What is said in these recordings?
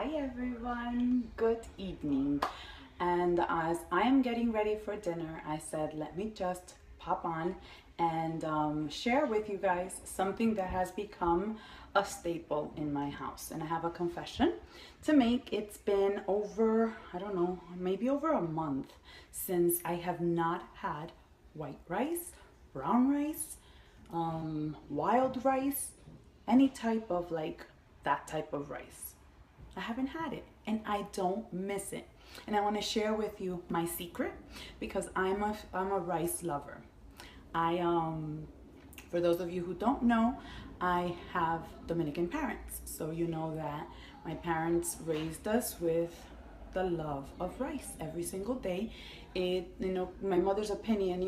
Hi everyone, good evening. And as I am getting ready for dinner, I said let me just pop on and share with you guys something that has become a staple in my house. And I have a confession to make. It's been over, I don't know, maybe over a month since I have not had white rice, brown rice, wild rice, any type of that type of rice. I haven't had it and I don't miss it. And I want to share with you my secret because I'm a rice lover. For those of you who don't know, I have Dominican parents. So you know that my parents raised us with the love of rice every single day. My mother's opinion,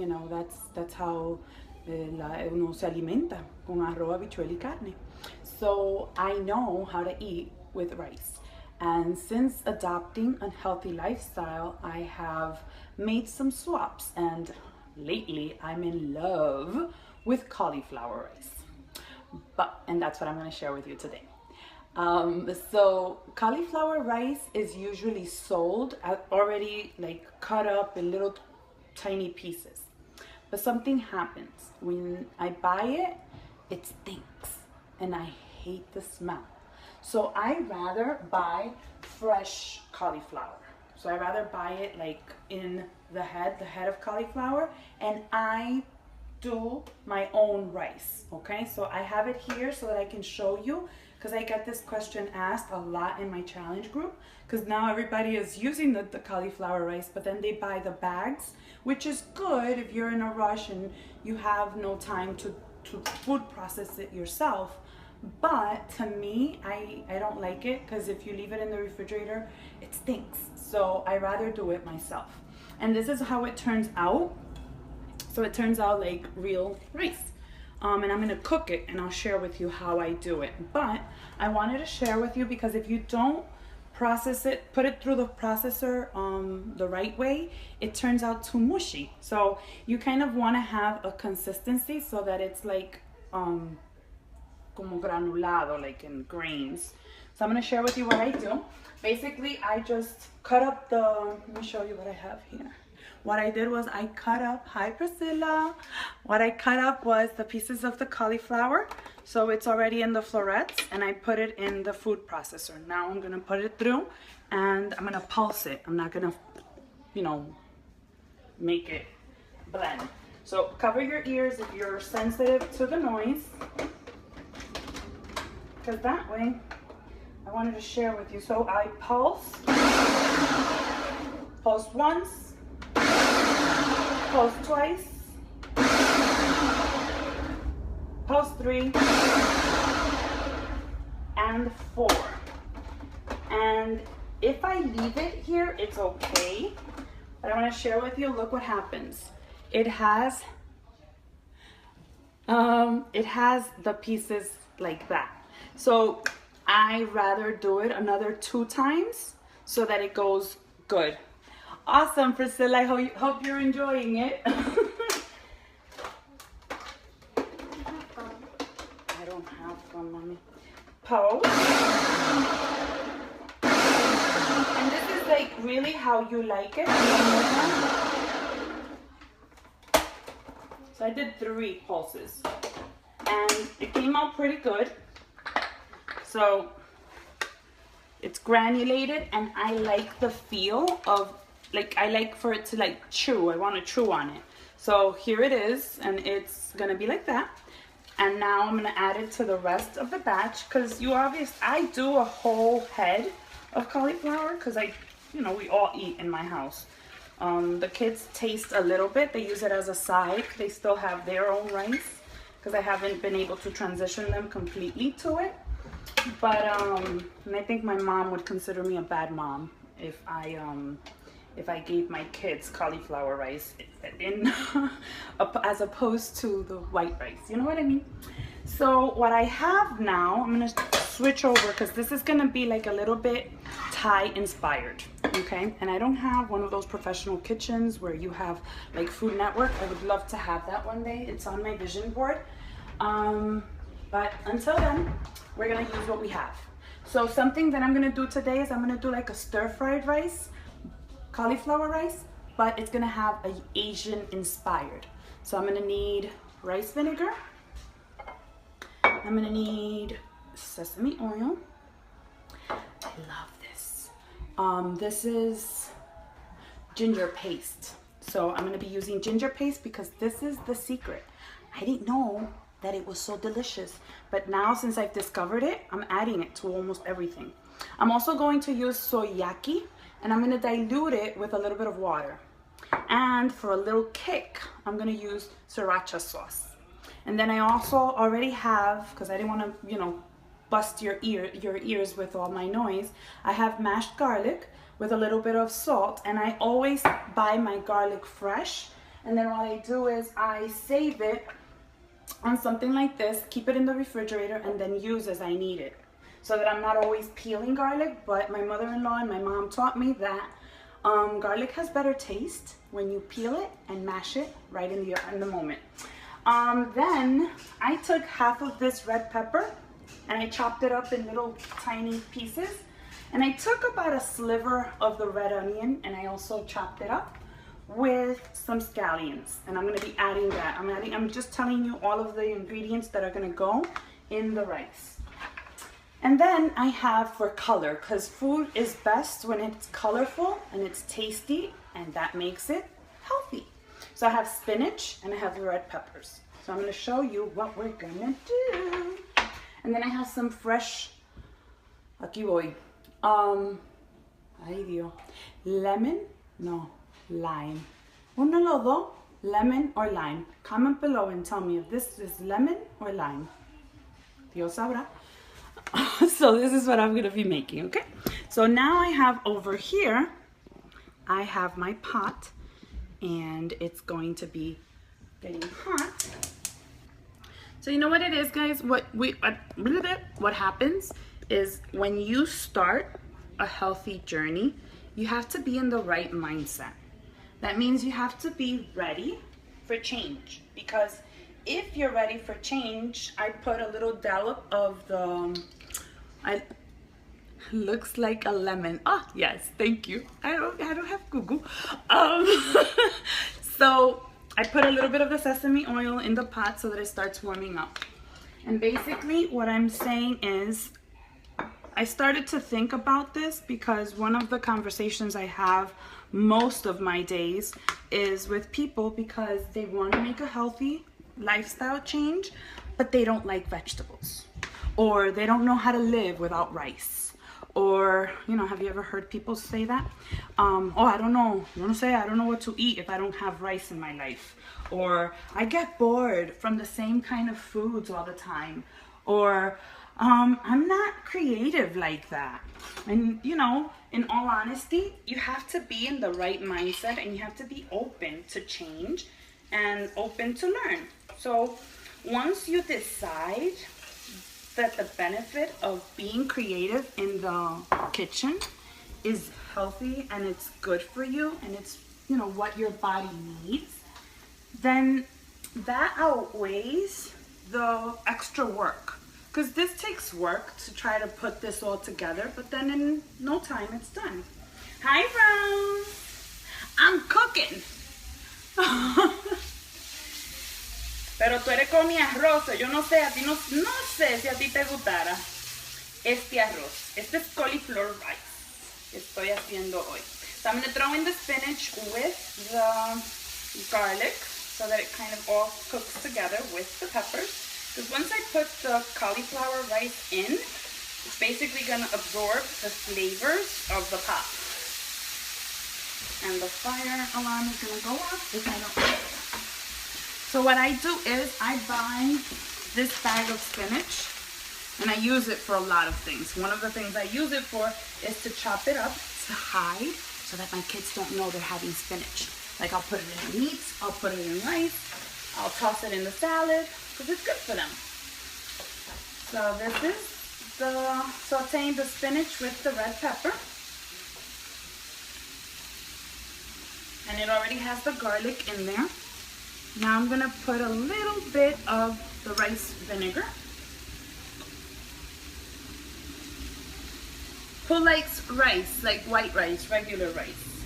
that's how uno se alimenta, con arroz, habichuela y carne. So I know how to eat with rice. And since adopting a healthy lifestyle, I have made some swaps. And lately, I'm in love with cauliflower rice. And that's what I'm going to share with you today. So cauliflower rice is usually sold already cut up in little tiny pieces. But something happens. When I buy it, it stinks. And I hate the smell. So I rather buy fresh cauliflower. So I rather buy it in the head of cauliflower, and I do my own rice. Okay, so I have it here so that I can show you, because I get this question asked a lot in my challenge group, because now everybody is using the cauliflower rice, but then they buy the bags, which is good if you're in a rush and you have no time to food process it yourself. But to me, I don't like it, because if you leave it in the refrigerator, it stinks. So I rather do it myself. And this is how it turns out. So it turns out like real rice. And I'm gonna cook it and I'll share with you how I do it. But I wanted to share with you because if you don't process it, put it through the processor the right way, it turns out too mushy. So you kind of wanna have a consistency so that it's como granulado, like in grains. So I'm going to share with you what I do. Basically, I just cut up let me show you what I have here. What I did was I cut up, hi Priscilla. What I cut up was the pieces of the cauliflower. So it's already in the florets, and I put it in the food processor. Now I'm going to put it through and I'm going to pulse it. I'm not going to, make it blend. So cover your ears if you're sensitive to the noise, because that way I wanted to share with you. So I pulse once, pulse twice, pulse 3, and 4. And if I leave it here, it's okay. But I want to share with you, look what happens. It has the pieces like that. So I rather do it another 2 times so that it goes good. Awesome, Priscilla. I hope you're enjoying it. I don't have one, mommy. Pose. And this is really how you like it. So I did 3 pulses and it came out pretty good. So it's granulated, and I like the feel of, I like for it to chew. I want to chew on it. So here it is, and it's gonna be like that. And now I'm gonna add it to the rest of the batch, because I do a whole head of cauliflower, because we all eat in my house. The kids taste a little bit. They use it as a side. They still have their own rice, because I haven't been able to transition them completely to it. But and I think my mom would consider me a bad mom if I gave my kids cauliflower rice as opposed to the white rice. You know what I mean? So what I have now, I'm gonna switch over, because this is gonna be a little bit Thai inspired. Okay, and I don't have one of those professional kitchens where you have Food Network. I would love to have that one day. It's on my vision board. But until then, we're gonna use what we have. So something that I'm gonna do today is I'm gonna do like a stir-fried rice, cauliflower rice, but it's gonna have an Asian inspired. So I'm gonna need rice vinegar. I'm gonna need sesame oil. I love this. This is ginger paste. So I'm gonna be using ginger paste because this is the secret. I didn't know that it was so delicious, but now since I've discovered it, I'm adding it to almost everything. I'm also going to use soyaki, and I'm gonna dilute it with a little bit of water. And for a little kick, I'm gonna use sriracha sauce. And then I also already have, because I didn't want to, you know, bust your ears with all my noise, I have mashed garlic with a little bit of salt, and I always buy my garlic fresh. And then what I do is I save it on something like this, keep it in the refrigerator, and then use as I need it, so that I'm not always peeling garlic. But my mother-in-law and my mom taught me that garlic has better taste when you peel it and mash it right in the moment. Then I took half of this red pepper and I chopped it up in little tiny pieces, and I took about a sliver of the red onion and I also chopped it up with some scallions, and I'm going to be adding that. I'm just telling you all of the ingredients that are going to go in the rice. And then I have for color, because food is best when it's colorful and it's tasty, and that makes it healthy. So I have spinach and I have the red peppers. So I'm going to show you what we're going to do. And then I have some fresh, aquí voy, ay Dios, lemon, no, lime. Uno de los dos, lemon or lime. Comment below and tell me if this is lemon or lime. Dios sabrá. So this is what I'm going to be making, okay? So now I have over here, I have my pot, and it's going to be getting hot. So you know what it is, guys? What happens is when you start a healthy journey, you have to be in the right mindset. That means you have to be ready for change, because if you're ready for change, I put a little dollop of the, looks like a lemon. Oh, yes, thank you. I don't have Google. So I put a little bit of the sesame oil in the pot so that it starts warming up. And basically what I'm saying is, I started to think about this because one of the conversations I have most of my days is with people because they want to make a healthy lifestyle change, but they don't like vegetables, or they don't know how to live without rice, or, you know, have you ever heard people say that? Oh, I don't know what to eat if I don't have rice in my life, or I get bored from the same kind of foods all the time, or I'm not creative like that. And, you know, in all honesty, you have to be in the right mindset, and you have to be open to change and open to learn. So once you decide that the benefit of being creative in the kitchen is healthy and it's good for you and it's, you know, what your body needs, then that outweighs the extra work. Because this takes work to try to put this all together, but then in no time it's done. Hi, Rose. I'm cooking. Pero tú eres con mi arroz. Yo no sé, no sé si a ti te gustara este arroz. Este es cauliflower rice que estoy haciendo hoy. So I'm going to throw in the spinach with the garlic so that it kind of all cooks together with the peppers. Because once I put the cauliflower rice in, it's basically going to absorb the flavors of the pot. And the fire alarm is going to go off if I don't cook. So what I do is I buy this bag of spinach, and I use it for a lot of things. One of the things I use it for is to chop it up to hide so that my kids don't know they're having spinach. Like, I'll put it in meats, I'll put it in rice, I'll toss it in the salad, because it's good for them. So this is the sauteing the spinach with the red pepper. And it already has the garlic in there. Now I'm going to put a little bit of the rice vinegar. Who likes rice, like white rice, regular rice?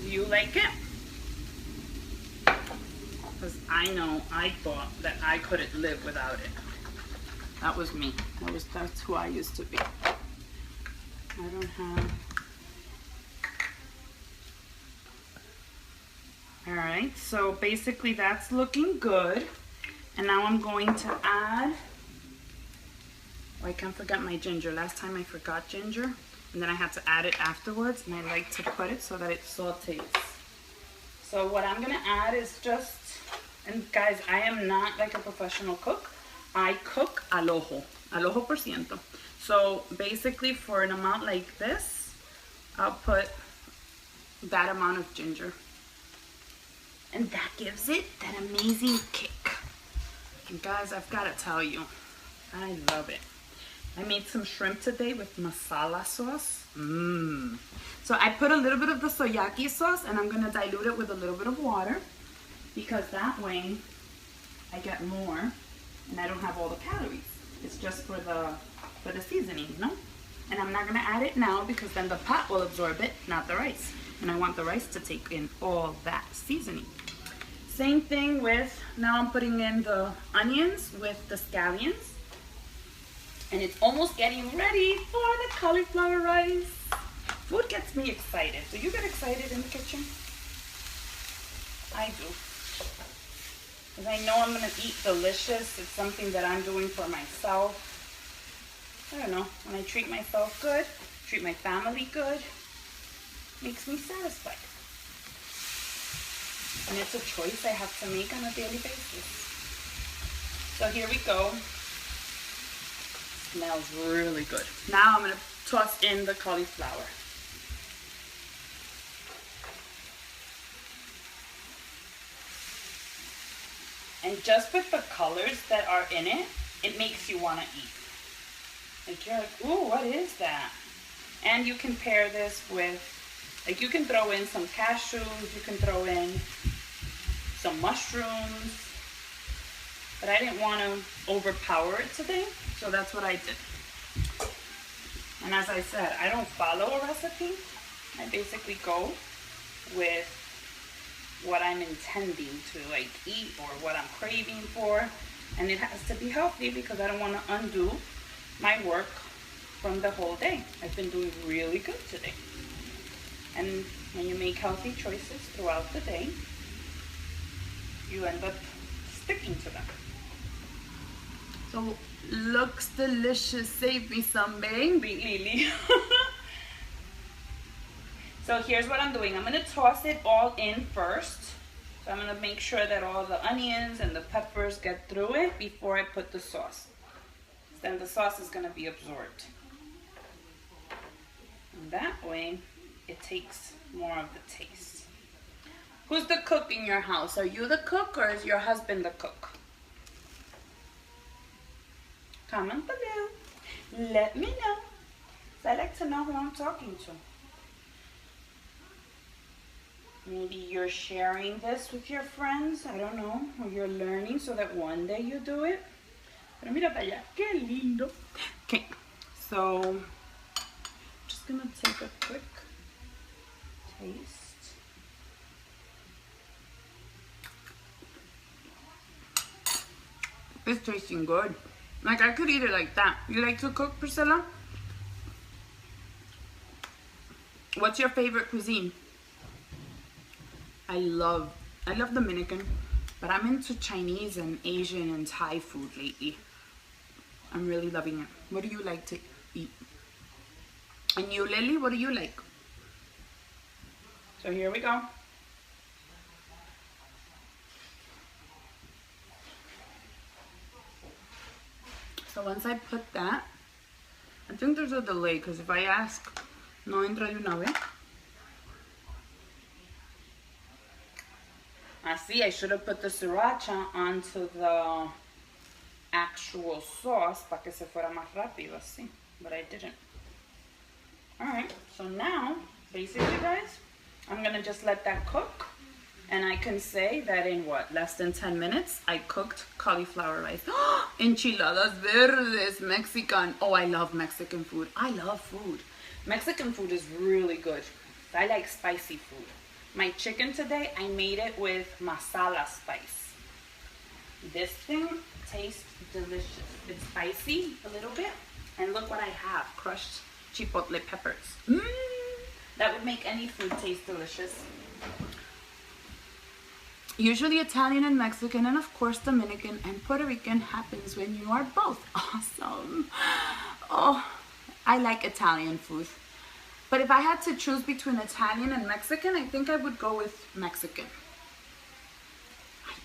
Do you like it? Because I know I thought that I couldn't live without it. That was me. That's who I used to be. I don't have. All right, so basically that's looking good. And now I'm going to add, oh, I can't forget my ginger. Last time I forgot ginger, and then I had to add it afterwards, and I like to put it so that it sautés. So what I'm gonna add is just, and guys, I am not like a professional cook. I cook al ojo por ciento. So basically for an amount like this, I'll put that amount of ginger. And that gives it that amazing kick. And guys, I've got to tell you, I love it. I made some shrimp today with masala sauce. So I put a little bit of the soyaki sauce and I'm going to dilute it with a little bit of water because that way I get more and I don't have all the calories. It's just for the seasoning, no? And I'm not going to add it now because then the pot will absorb it, not the rice. And I want the rice to take in all that seasoning. Same thing with, now I'm putting in the onions with the scallions. And it's almost getting ready for the cauliflower rice. Food gets me excited. Do you get excited in the kitchen? I do. Because I know I'm going to eat delicious. It's something that I'm doing for myself. I don't know. When I treat myself good, treat my family good, makes me satisfied. And it's a choice I have to make on a daily basis. So here we go. Smells really good. Now I'm going to toss in the cauliflower. And just with the colors that are in it, it makes you want to eat. Like you're like, ooh, what is that? And you can pair this with, like you can throw in some cashews, you can throw in some mushrooms, but I didn't want to overpower it today, so that's what I did. And as I said, I don't follow a recipe. I basically go with what I'm intending to like eat or what I'm craving for, and it has to be healthy because I don't want to undo my work from the whole day. I've been doing really good today. And when you make healthy choices throughout the day, you end up sticking to them. So, looks delicious. Save me some, baby Lily. So here's what I'm doing. I'm going to toss it all in first. So I'm going to make sure that all the onions and the peppers get through it before I put the sauce. Then the sauce is going to be absorbed. And that way, it takes more of the taste. Who's the cook in your house? Are you the cook or is your husband the cook? Comment below. Let me know. So I like to know who I'm talking to. Maybe you're sharing this with your friends, I don't know, or you're learning so that one day you do it. Pero mira para allá, qué lindo. Okay, so I'm just gonna take a quick taste. It's tasting good. Like I could eat it like that. You like to cook, Priscilla? What's your favorite cuisine? I love Dominican, but I'm into Chinese and Asian and Thai food lately. I'm really loving it. What do you like to eat? And you, Lily, what do you like? So here we go. So once I put that, I think there's a delay because if I ask, no entra de una vez. See, I should have put the sriracha onto the actual sauce para que se fuera más rápido así, but I didn't. Alright, so now, basically guys, I'm gonna just let that cook, and I can say that in what, less than 10 minutes, I cooked cauliflower rice. Enchiladas verdes, Mexican. Oh, I love Mexican food. I love food. Mexican food is really good. I like spicy food. My chicken today, I made it with masala spice. This thing tastes delicious. It's spicy a little bit. And look what I have, crushed chipotle peppers. That would make any food taste delicious. Usually Italian and Mexican, and of course Dominican and Puerto Rican happens when you are both. Awesome. Oh, I like Italian food. But if I had to choose between Italian and Mexican, I think I would go with Mexican.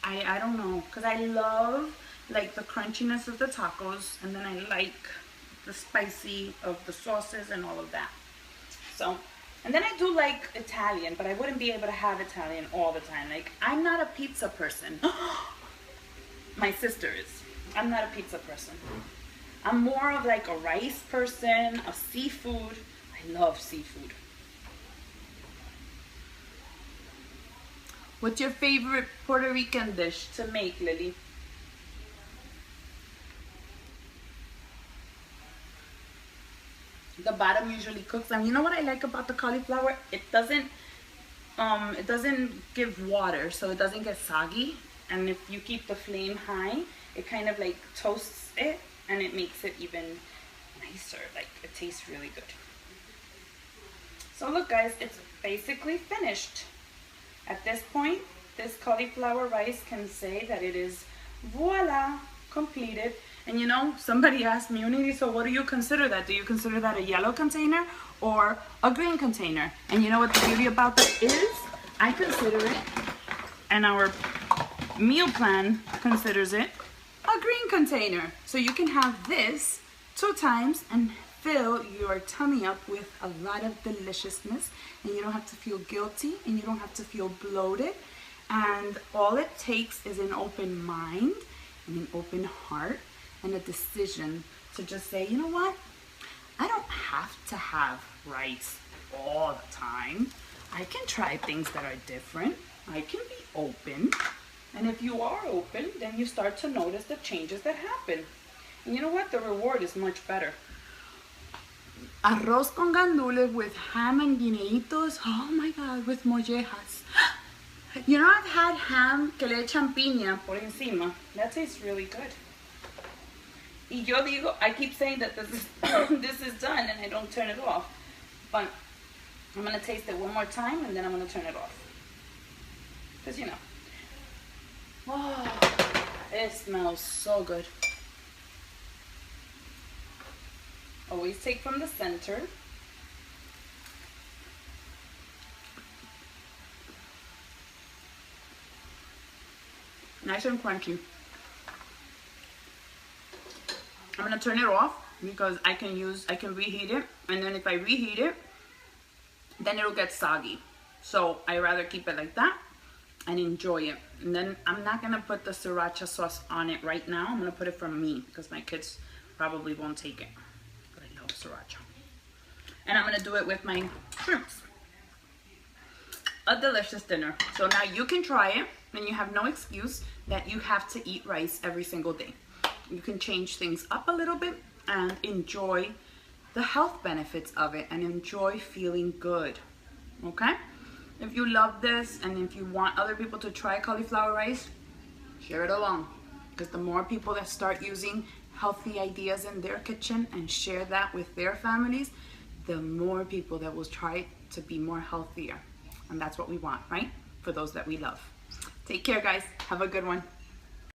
I don't know, because I love like the crunchiness of the tacos, and then I like the spicy of the sauces and all of that. So, and then I do like Italian, but I wouldn't be able to have Italian all the time. Like, I'm not a pizza person. My sister is. I'm not a pizza person. I'm more of like a rice person, a seafood. I love seafood. What's your favorite Puerto Rican dish to make, Lily? The bottom usually cooks, and you know what I like about the cauliflower? It doesn't give water, so it doesn't get soggy. And if you keep the flame high, it kind of like toasts it, and it makes it even nicer. Like, it tastes really good. So look, guys, it's basically finished. At this point, this cauliflower rice can say that it is voila, completed. And you know, somebody asked me, Unity, so what do you consider that? Do you consider that a yellow container or a green container? And you know what the beauty about that is? I consider it, and our meal plan considers it, a green container. So you can have this 2 times and fill your tummy up with a lot of deliciousness, and you don't have to feel guilty, and you don't have to feel bloated. And all it takes is an open mind and an open heart and a decision to just say, you know what? I don't have to have rice all the time. I can try things that are different. I can be open. And if you are open, then you start to notice the changes that happen. And you know what? The reward is much better. Arroz con gandules with ham and guineitos. Oh my God, with mollejas. You know, I've had ham que le echan piña por encima. That tastes really good. Y yo digo, I keep saying that this is this is done, and I don't turn it off. But I'm gonna taste it one more time, and then I'm gonna turn it off. Cause you know, oh, it smells so good. Always take from the center. Nice and crunchy. I'm gonna turn it off because I can reheat it, and then if I reheat it, then it'll get soggy. So I rather keep it like that and enjoy it. And then I'm not gonna put the sriracha sauce on it right now. I'm gonna put it from me because my kids probably won't take it. But I love sriracha. And I'm gonna do it with my shrimps. A delicious dinner. So now you can try it, and you have no excuse that you have to eat rice every single day. You can change things up a little bit and enjoy the health benefits of it and enjoy feeling good. Okay? If you love this and if you want other people to try cauliflower rice, share it along. Because the more people that start using healthy ideas in their kitchen and share that with their families, the more people that will try to be more healthier. And that's what we want, right? For those that we love. Take care, guys. Have a good one.